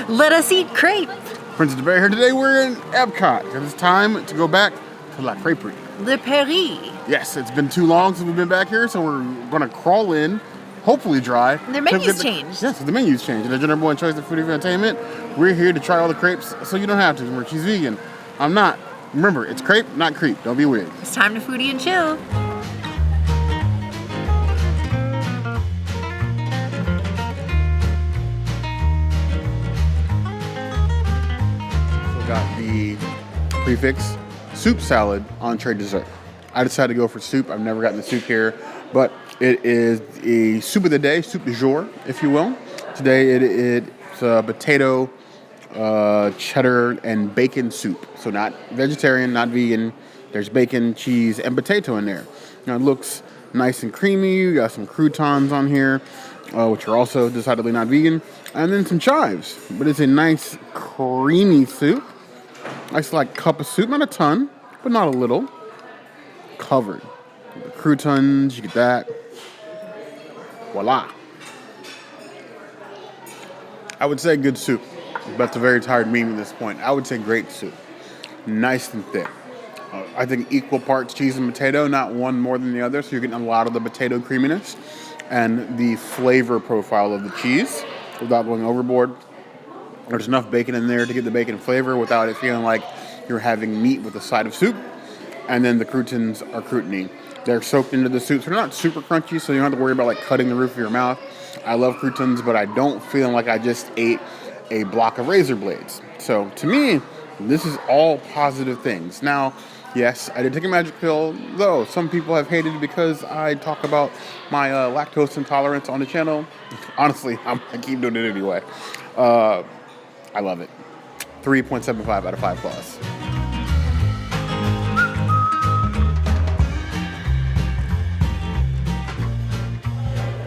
Let us eat crepe. Princess Bear here. Today we're in EPCOT, and it's time to go back to La Creperie. Le Prix. Yes, it's been too long since we've been back here, so we're going to crawl in, hopefully dry. Their menu's changed. Yes, the menu's changed. And as your number one choice of food and entertainment, we're here to try all the crepes, so you don't have to. Remember, she's vegan. I'm not. Remember, it's crepe, not creep. Don't be weird. It's time to foodie and chill. Got the Prix soup salad entree dessert. I decided to go for soup. I've never gotten the soup here, but it is a soup of the day, soupe du jour, if you will. Today it's a potato, cheddar, and bacon soup. So not vegetarian, not vegan. There's bacon, cheese, and potato in there. Now it looks nice and creamy. You got some croutons on here, which are also decidedly not vegan, and then some chives. But it's a nice creamy soup. Nice like cup of soup, not a ton, but not a little. Covered. The croutons, you get that. Voila. I would say good soup, but that's a very tired meme at this point. I would say great soup. Nice and thick. I think equal parts cheese and potato, not one more than the other, so you're getting a lot of the potato creaminess and the flavor profile of the cheese without going overboard. There's enough bacon in there to get the bacon flavor without it feeling like you're having meat with a side of soup. And then the croutons are croutony. They're soaked into the soup, so they're not super crunchy, so you don't have to worry about like cutting the roof of your mouth. I love croutons, but I don't feel like I just ate a block of razor blades. So to me, this is all positive things. Now, yes, I did take a magic pill, though some people have hated it because I talk about my lactose intolerance on the channel. Honestly, I keep doing it anyway. I love it. 3.75 out of 5 plus.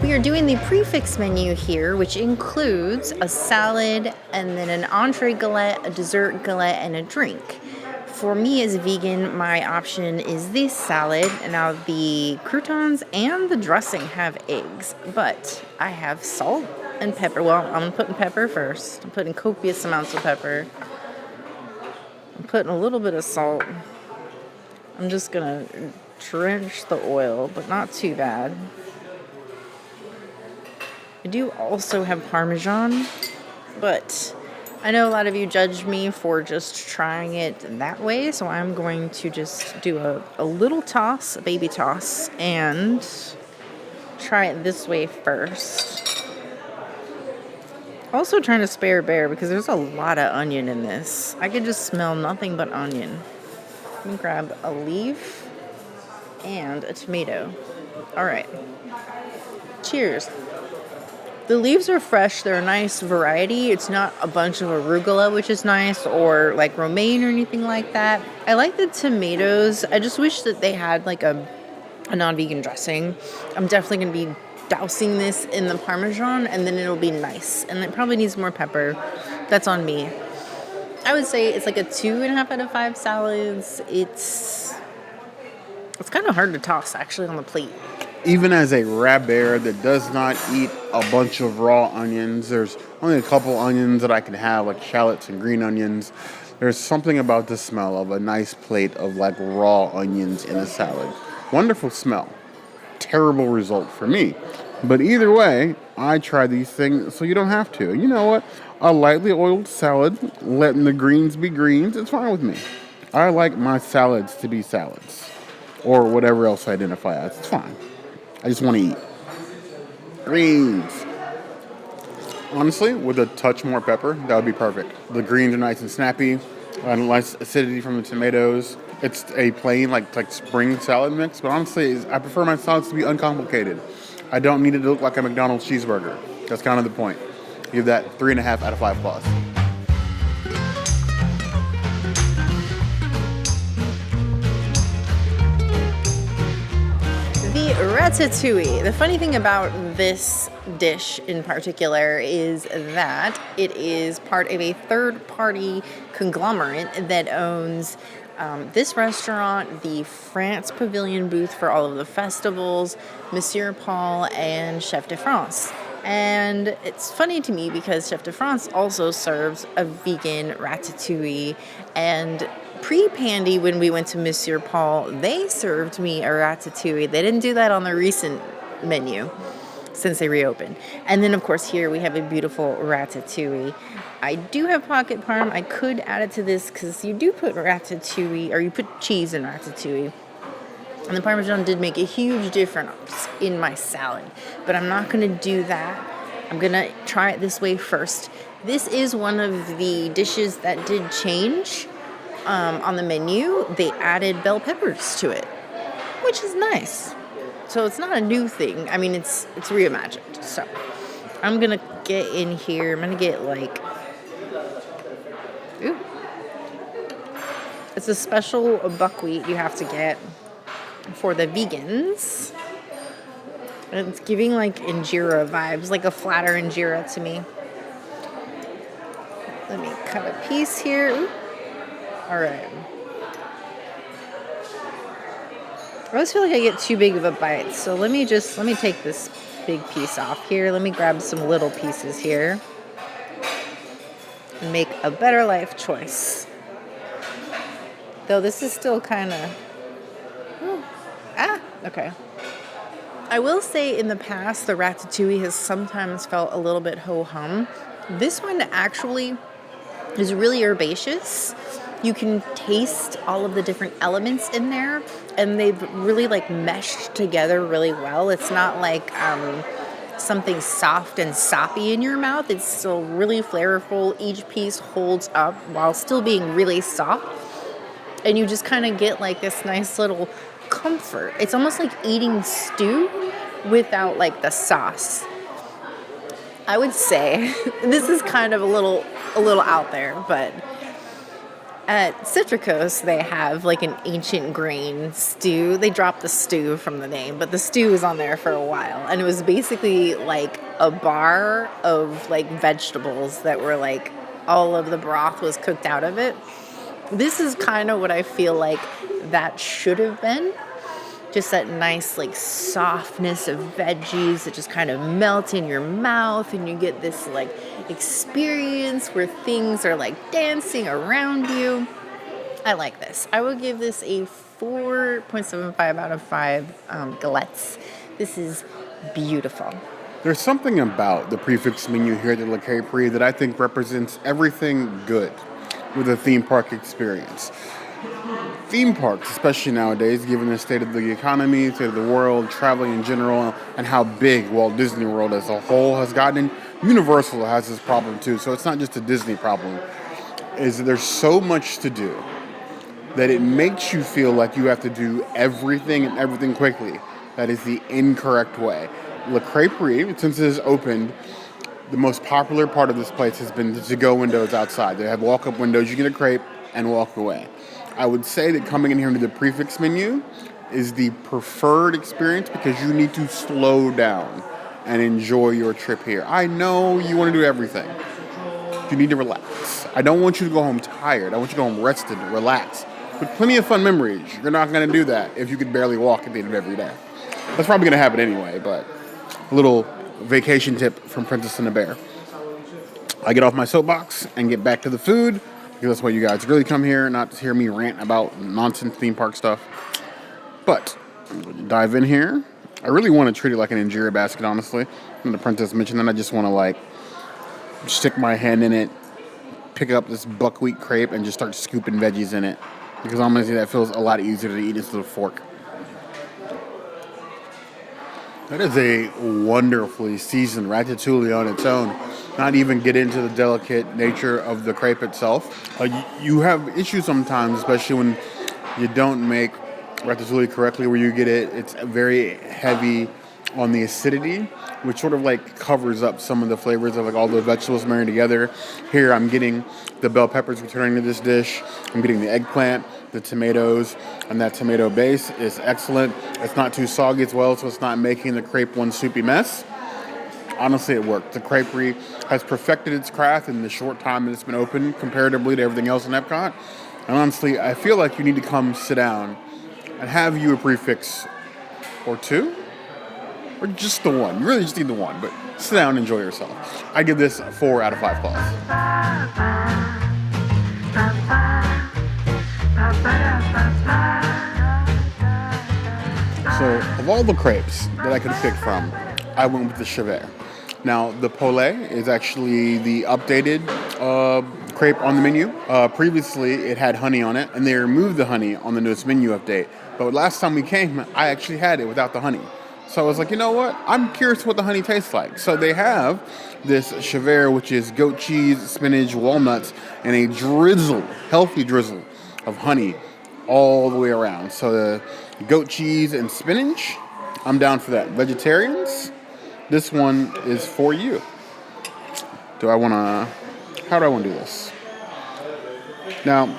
We are doing the prefix menu here, which includes a salad and then an entree galette, a dessert galette, and a drink. For me as a vegan, my option is this salad. And now the croutons and the dressing have eggs, but I have salt and pepper. Well, I'm putting pepper first. I'm putting copious amounts of pepper. I'm putting a little bit of salt. I'm just gonna drench the oil, but not too bad. I do also have Parmesan, but I know a lot of you judge me for just trying it that way, so I'm going to just do a little toss, a baby toss, and try it this way first. Also trying to spare Bear because there's a lot of onion in this. I could just smell nothing but onion. Let me grab a leaf and a tomato. All right. Cheers. The leaves are fresh. They're a nice variety. It's not a bunch of arugula, which is nice, or like romaine or anything like that. I like the tomatoes. I just wish that they had like a non-vegan dressing. I'm definitely going to be dousing this in the Parmesan, and then it'll be nice. And it probably needs more pepper. That's on me. I would say it's like a 2.5 out of 5 salads. It's kind of hard to toss, actually, on the plate. Even as a rabbit that does not eat a bunch of raw onions, there's only a couple onions that I can have, like shallots and green onions. There's something about the smell of a nice plate of like raw onions in a salad. Wonderful smell. Terrible result for me. But either way, I try these things so you don't have to. You know what? A lightly oiled salad, letting the greens be greens, it's fine with me. I like my salads to be salads. Or whatever else I identify as. It's fine. I just want to eat. Greens. Honestly, with a touch more pepper, that would be perfect. The greens are nice and snappy. Nice acidity from the tomatoes. It's a plain, like spring salad mix, but honestly, I prefer my salads to be uncomplicated. I don't need it to look like a McDonald's cheeseburger. That's kind of the point. Give that 3.5 out of 5 plus. The ratatouille. The funny thing about this dish in particular is that it is part of a third-party conglomerate that owns this restaurant, the France Pavilion booth for all of the festivals, Monsieur Paul, and Chef de France. And it's funny to me because Chef de France also serves a vegan ratatouille. And pre-Pandy, when we went to Monsieur Paul, they served me a ratatouille. They didn't do that on the recent menu since they reopened. And then, of course, here we have a beautiful ratatouille. I do have pocket parm. I could add it to this because you do put ratatouille, or you put cheese in ratatouille. And the Parmesan did make a huge difference in my salad. But I'm not going to do that. I'm going to try it this way first. This is one of the dishes that did change on the menu. They added bell peppers to it, which is nice. So it's not a new thing. I mean, it's reimagined. So I'm going to get in here. I'm going to get like... Ooh. It's a special buckwheat you have to get for the vegans. And it's giving like injera vibes, like a flatter injera to me. Let me cut a piece here. Ooh. All right. I always feel like I get too big of a bite, so let me take this big piece off here. Let me grab some little pieces here and make a better life choice. Though this is still kind of... okay. I will say in the past, the ratatouille has sometimes felt a little bit ho-hum. This one actually is really herbaceous. You can taste all of the different elements in there, and they've really like meshed together really well. It's not like something soft and soppy in your mouth. It's still really flavorful. Each piece holds up while still being really soft. And you just kind of get like this nice little comfort. It's almost like eating stew without like the sauce. I would say this is kind of a little out there, but at Citricos they have like an ancient grain stew. They dropped the stew from the name, but the stew was on there for a while, and it was basically like a bar of like vegetables that were like all of the broth was cooked out of it. This is kind of what I feel like that should have been. Just that nice like softness of veggies that just kind of melt in your mouth, and you get this like experience where things are like dancing around you. I like this. I will give this a 4.75 out of 5 galettes. This is beautiful. There's something about the prefix menu here at the Creperie that I think represents everything good with a theme park experience. Theme parks, especially nowadays, given the state of the economy, state of the world, traveling in general, and how big Walt Disney World as a whole has gotten. Universal has this problem too, so it's not just a Disney problem. Is that there's so much to do that it makes you feel like you have to do everything and everything quickly. That is the incorrect way. Le Creperie, since it has opened, the most popular part of this place has been the to-go windows outside. They have walk-up windows. You get a crepe and walk away. I would say that coming in here to the prefix menu is the preferred experience because you need to slow down and enjoy your trip here. I know you want to do everything. You need to relax. I don't want you to go home tired. I want you to go home rested, relaxed, with plenty of fun memories. You're not going to do that if you could barely walk at the end of every day. That's probably going to happen anyway, but a little vacation tip from Princess and the Bear. I get off my soapbox and get back to the food. Because that's why you guys really come here, not to hear me rant about nonsense theme park stuff. But I'm going to dive in here. I really want to treat it like an injera basket, honestly. When the princess mentioned that, I just want to like stick my hand in it, pick up this buckwheat crepe, and just start scooping veggies in it. Because honestly, that feels a lot easier to eat instead of a fork. That is a wonderfully seasoned ratatouille on its own. Not even get into the delicate nature of the crepe itself. You have issues sometimes, especially when you don't make ratatouille correctly, where you get it's very heavy on the acidity, which sort of like covers up some of the flavors of like all the vegetables married together. Here I'm getting the bell peppers returning to this dish. I'm getting the eggplant, the tomatoes, and that tomato base is excellent. It's not too soggy as well, so it's not making the crepe one soupy mess. Honestly, it worked. The Creperie has perfected its craft in the short time that it's been open comparatively to everything else in EPCOT. And honestly, I feel like you need to come sit down and have you a prefix or two. or just the one. You really just need the one, but sit down and enjoy yourself. I give this 4 out of 5 claws. So, of all the crepes that I could pick from, I went with the Chèvre. Now, the poulet is actually the updated crepe on the menu. Previously, it had honey on it, and they removed the honey on the newest menu update. But last time we came, I actually had it without the honey. So I was like, you know what? I'm curious what the honey tastes like. So they have this Chèvre, which is goat cheese, spinach, walnuts, and a drizzle, healthy drizzle of honey all the way around. So the goat cheese and spinach, I'm down for that. Vegetarians, this one is for you. How do I want to do this? Now,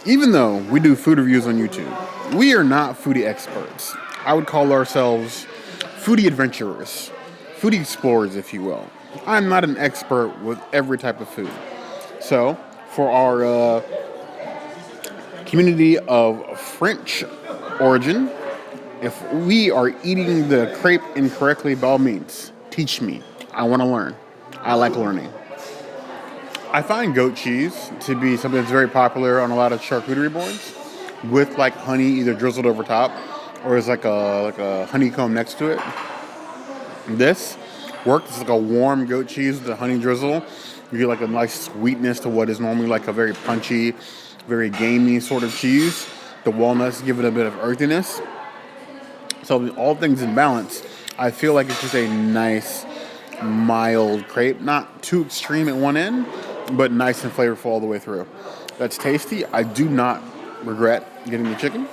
even though we do food reviews on YouTube, we are not foodie experts. I would call ourselves foodie adventurers, foodie explorers, if you will. I'm not an expert with every type of food. So, for our community of French origin, if we are eating the crepe incorrectly, by all means, teach me. I want to learn. I like learning. I find goat cheese to be something that's very popular on a lot of charcuterie boards, with like honey either drizzled over top or is like a honeycomb next to it. This works. It's like a warm goat cheese with a honey drizzle. You get like a nice sweetness to what is normally like a very punchy, very gamey sort of cheese. The walnuts give it a bit of earthiness. So all things in balance, I feel like it's just a nice, mild crepe. Not too extreme at one end, but nice and flavorful all the way through. That's tasty. I do not regret getting the chicken,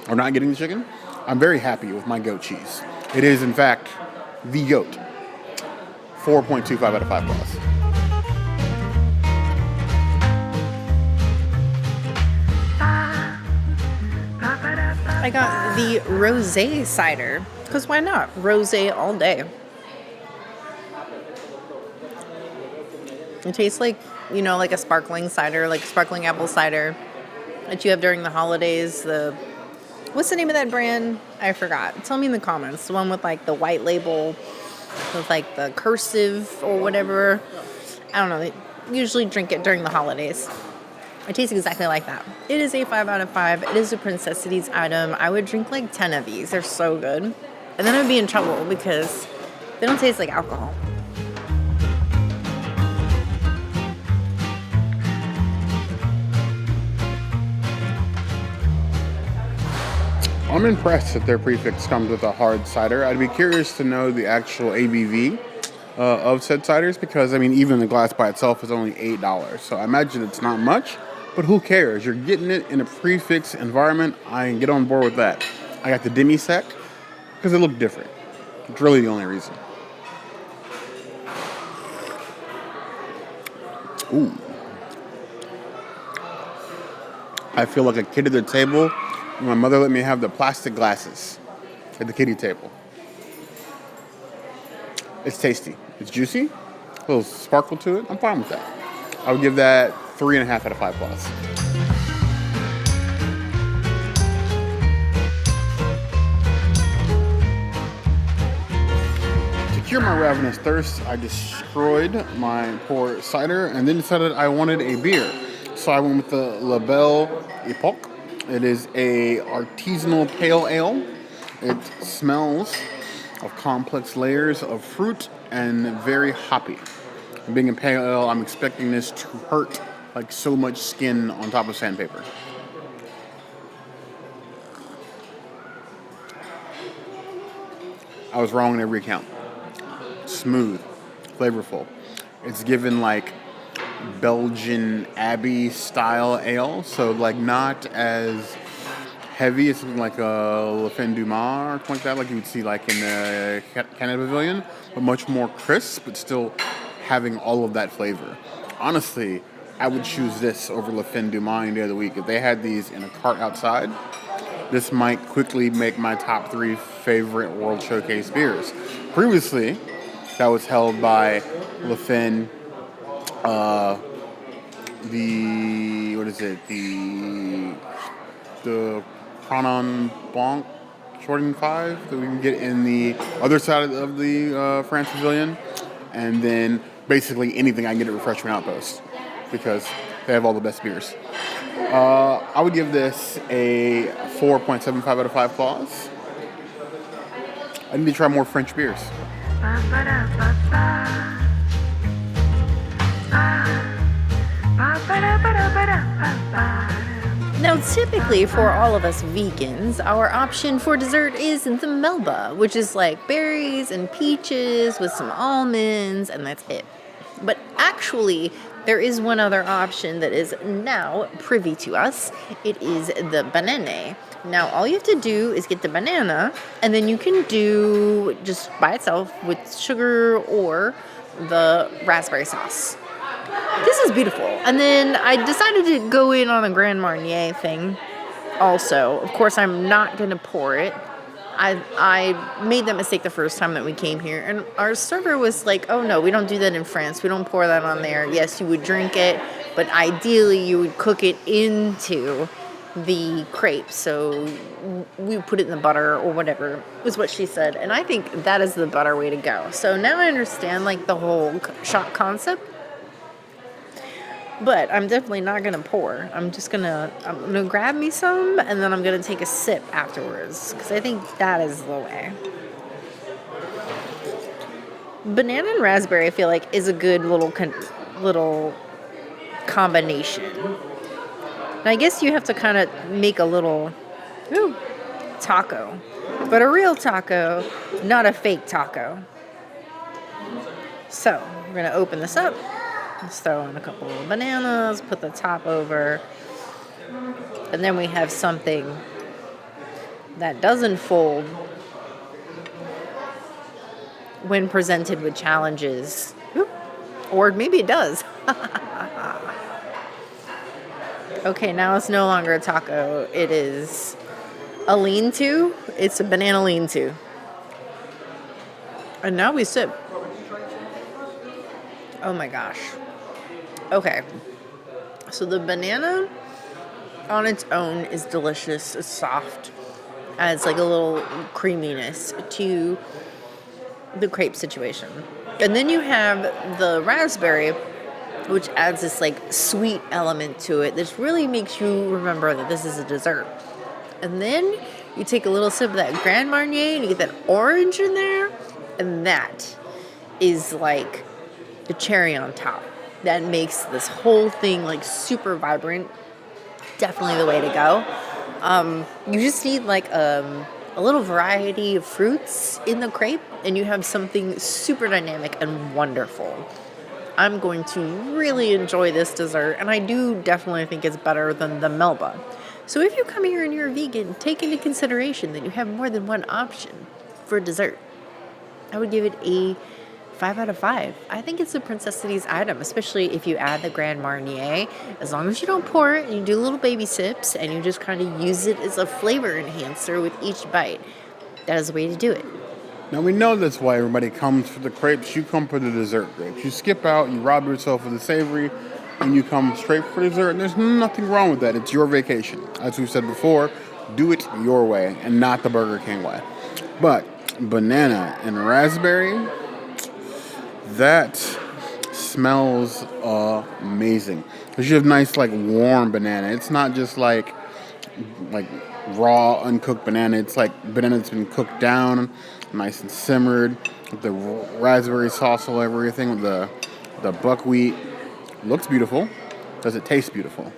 or not getting the chicken. I'm very happy with my goat cheese. It is, in fact, the goat. 4.25 out of 5 claws. I got the Rosé cider, because why not? Rosé all day. It tastes like, like a sparkling cider, like sparkling apple cider that you have during the holidays. What's the name of that brand? I forgot. Tell me in the comments. The one with like the white label with like the cursive or whatever. I don't know. They usually drink it during the holidays. It tastes exactly like that. It is a 5 out of 5. It is a Princessities item. I would drink like 10 of these. They're so good. And then I'd be in trouble because they don't taste like alcohol. I'm impressed that their prefix comes with a hard cider. I'd be curious to know the actual ABV of said ciders because, even the glass by itself is only $8. So I imagine it's not much, but who cares? You're getting it in a prefix environment. I can get on board with that. I got the Demi sec because it looked different. It's really the only reason. Ooh. I feel like a kid at the table. My mother let me have the plastic glasses at the kiddie table. It's tasty. It's juicy. A little sparkle to it. I'm fine with that. I would give that 3.5 out of 5 claws. To cure my ravenous thirst, I destroyed my poor cider and then decided I wanted a beer. So I went with the La Belle Époque. It is a artisanal pale ale. It smells of complex layers of fruit and very hoppy. Being a pale ale, I'm expecting this to hurt like so much skin on top of sandpaper. I was wrong in every account. Smooth, flavorful. It's given like Belgian Abbey style ale, so like not as heavy as something like a Le Fin du Mar or something like that, like you would see like in the Canada Pavilion, but much more crisp, but still having all of that flavor. Honestly, I would choose this over Le Fin du Mar any day of the week. If they had these in a cart outside, this might quickly make my top 3 favorite World Showcase beers. Previously, that was held by Le Fin, the Cronon Blanc shortening 5 that we can get in the other side of the France Pavilion. And then basically anything I can get at Refreshment Outpost because they have all the best beers. I would give this a 4.75 out of 5 claws. I need to try more French beers. Now, typically for all of us vegans, our option for dessert is the Melba, which is like berries and peaches with some almonds, and that's it. But actually, there is one other option that is now privy to us. It is the banane. Now, all you have to do is get the banana, and then you can do just by itself with sugar or the raspberry sauce. This is beautiful. And then I decided to go in on a Grand Marnier thing also. Of course, I'm not going to pour it. I made that mistake the first time that we came here. And our server was like, oh, no, we don't do that in France. We don't pour that on there. Yes, you would drink it, but ideally you would cook it into the crepe. So we put it in the butter or whatever, was what she said. And I think that is the better way to go. So now I understand like the whole shot concept. But I'm definitely not going to pour. I'm going to grab me some, and then I'm going to take a sip afterwards, because I think that is the way. Banana and raspberry, I feel like, is a good little combination. And I guess you have to kind of make a little taco. But a real taco, not a fake taco. So, we're going to open this up. Let's throw in a couple of bananas, put the top over, and then we have something that doesn't fold when presented with challenges. Or maybe it does. Okay, now it's no longer a taco. It is a lean-to. It's a banana lean-to. And now we sip. Oh my gosh. Okay, so the banana on its own is delicious. It's soft. Adds like a little creaminess to the crepe situation. And then you have the raspberry, which adds this like sweet element to it that really makes you remember that this is a dessert. And then you take a little sip of that Grand Marnier and you get that orange in there, and that is like the cherry on top. That makes this whole thing like super vibrant. Definitely the way to go. You just need like a little variety of fruits in the crepe, and you have something super dynamic and wonderful. I'm going to really enjoy this dessert, and I do definitely think it's better than the Melba. So if you come here and you're a vegan, take into consideration that you have more than one option for dessert. I would give it a 5 out of 5. I think it's a Princess Cities item, especially if you add the Grand Marnier. As long as you don't pour it, and you do little baby sips, and you just kind of use it as a flavor enhancer with each bite. That is the way to do it. Now we know that's why everybody comes for the crepes. You come for the dessert grapes. You skip out, you rob yourself of the savory, and you come straight for dessert. And there's nothing wrong with that. It's your vacation. As we've said before, do it your way and not the Burger King way. But banana and raspberry, that smells amazing. Because you have nice, like, warm banana. It's not just like raw, uncooked banana. It's like banana that's been cooked down, nice and simmered, with the raspberry sauce all over everything, with the buckwheat. Looks beautiful. Does it taste beautiful?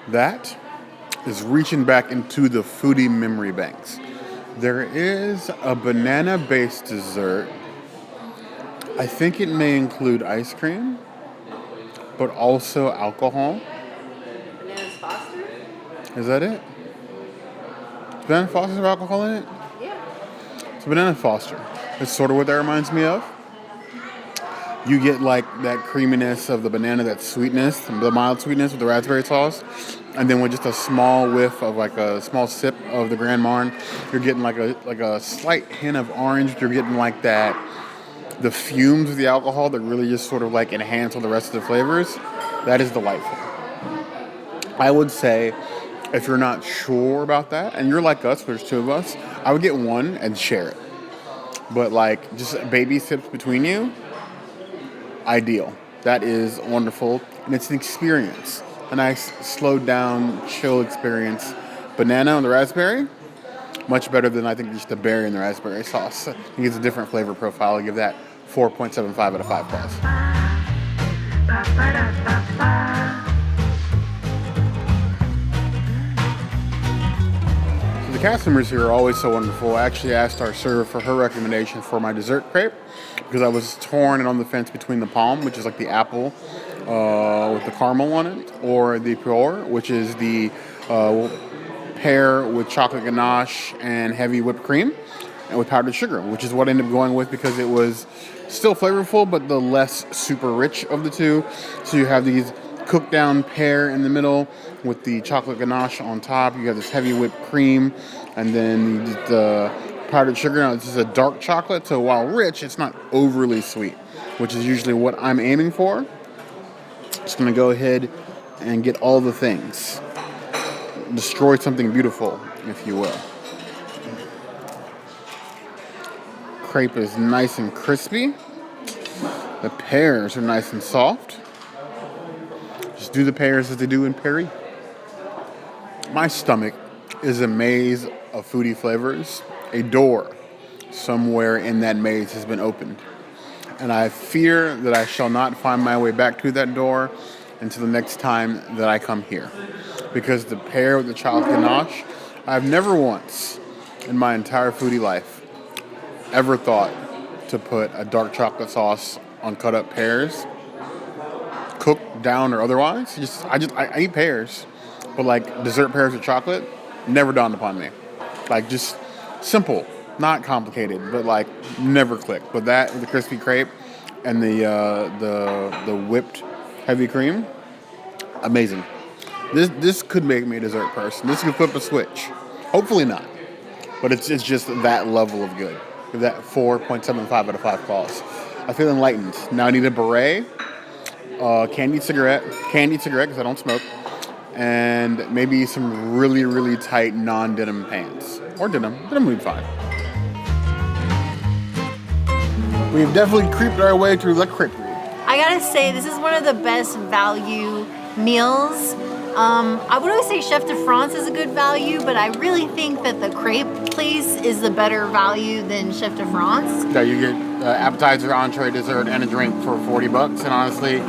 That is reaching back into the foodie memory banks. There is a banana-based dessert. I think it may include ice cream, but also alcohol. Bananas Foster? Is that it? Does Banana Foster have alcohol in it? Yeah. It's Banana Foster. It's sort of what that reminds me of. You get like that creaminess of the banana, that sweetness, the mild sweetness with the raspberry sauce. And then with just a small whiff of like a small sip of the Grand Marn, you're getting like a slight hint of orange. You're getting like that, the fumes of the alcohol that really just sort of like enhance all the rest of the flavors. That is delightful. I would say If you're not sure about that, and you're like us, there's 2 of us, I would get one and share it. But like just baby sips between you, ideal. That is wonderful, and it's an experience. A nice, slowed down, chill experience. Banana and the raspberry, much better than I think just the berry and the raspberry sauce. I think it's a different flavor profile. I give that 4.75 out of 5 plus. So the customers here are always so wonderful. I actually asked our server for her recommendation for my dessert crepe because I was torn and on the fence between the palm, which is like the apple with the caramel on it, or the pure, which is the pear with chocolate ganache and heavy whipped cream, and with powdered sugar, which is what I ended up going with because it was still flavorful, but the less super rich of the two. So you have these cooked down pear in the middle with the chocolate ganache on top. You have this heavy whipped cream, and then the powdered sugar. Now, this is a dark chocolate, so while rich, it's not overly sweet, which is usually what I'm aiming for. Just gonna go ahead and get all the things. Destroy something beautiful, if you will. Crepe is nice and crispy. The pears are nice and soft. Just do the pears as they do in Paris. My stomach is a maze of foodie flavors. A door somewhere in that maze has been opened. And I fear that I shall not find my way back to that door until the next time that I come here. Because the pear with the chocolate ganache, I've never once in my entire foodie life ever thought to put a dark chocolate sauce on cut up pears, cooked down or otherwise. I eat pears, but like dessert pears with chocolate never dawned upon me. Like just simple, not complicated, but like never clicked. But that with the crispy crepe and the whipped heavy cream, amazing. This could make me a dessert person. This could flip a switch. Hopefully not, but it's just that level of good. Give that 4.75 out of 5 claws. I feel enlightened. Now I need a beret, candied cigarette because I don't smoke, and maybe some really, really tight non-denim pants. Or denim would be fine. We've definitely creeped our way through La Creperie. I gotta say, this is one of the best value meals. I would always say Chef de France is a good value, but I really think that the Crepe place is the better value than Chef de France. Yeah, you get appetizer, entree, dessert, and a drink for $40, and honestly,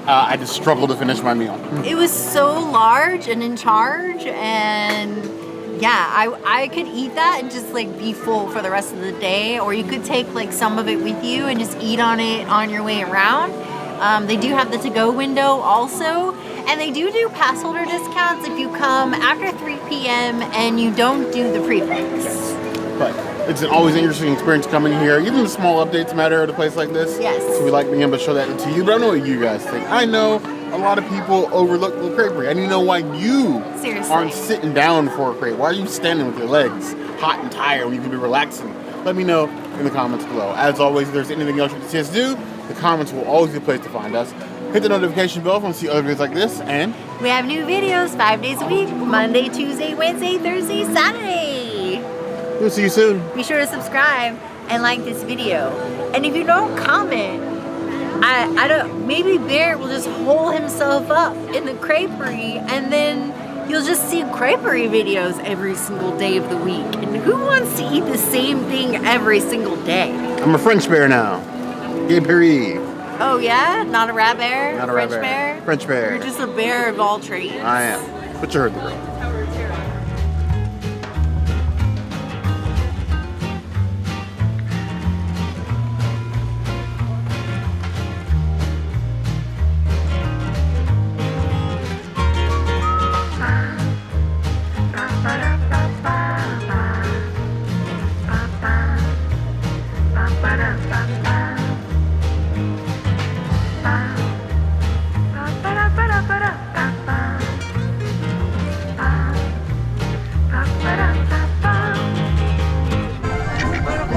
I just struggled to finish my meal. It was so large and in charge, and yeah, I could eat that and just like be full for the rest of the day, or you could take like some of it with you and just eat on it on your way around. They do have the to-go window also, and they do pass holder discounts if you come after 3 p.m. and you don't do the prefix. Yes. But it's always an interesting experience coming here. Even the small updates matter at a place like this. Yes. So we like being able to show that to you, but I don't know what you guys think. I know a lot of people overlook the Creperie. I need to know why you Seriously. aren't sitting down for a crepe. Why are you standing with your legs hot and tired when you could be relaxing? Let me know in the comments below. As always, if there's anything else you can see us do, the comments will always be a place to find us. Hit the notification bell if you want to see other videos like this, and We have new videos 5 days a week, Monday, Tuesday, Wednesday, Thursday, Saturday. we'll see you soon. Be sure to subscribe and like this video. And if you don't comment, I don't, maybe Bear will just hole himself up in the Creperie, and then you'll just see Creperie videos every single day of the week. And who wants to eat the same thing every single day? I'm a French bear now. Creperie. Oh yeah? Not a rat bear? Not a French rat bear. bear? French bear. You're just a bear of all trades. I am. But you heard the girl. Ba-da-ba-ba.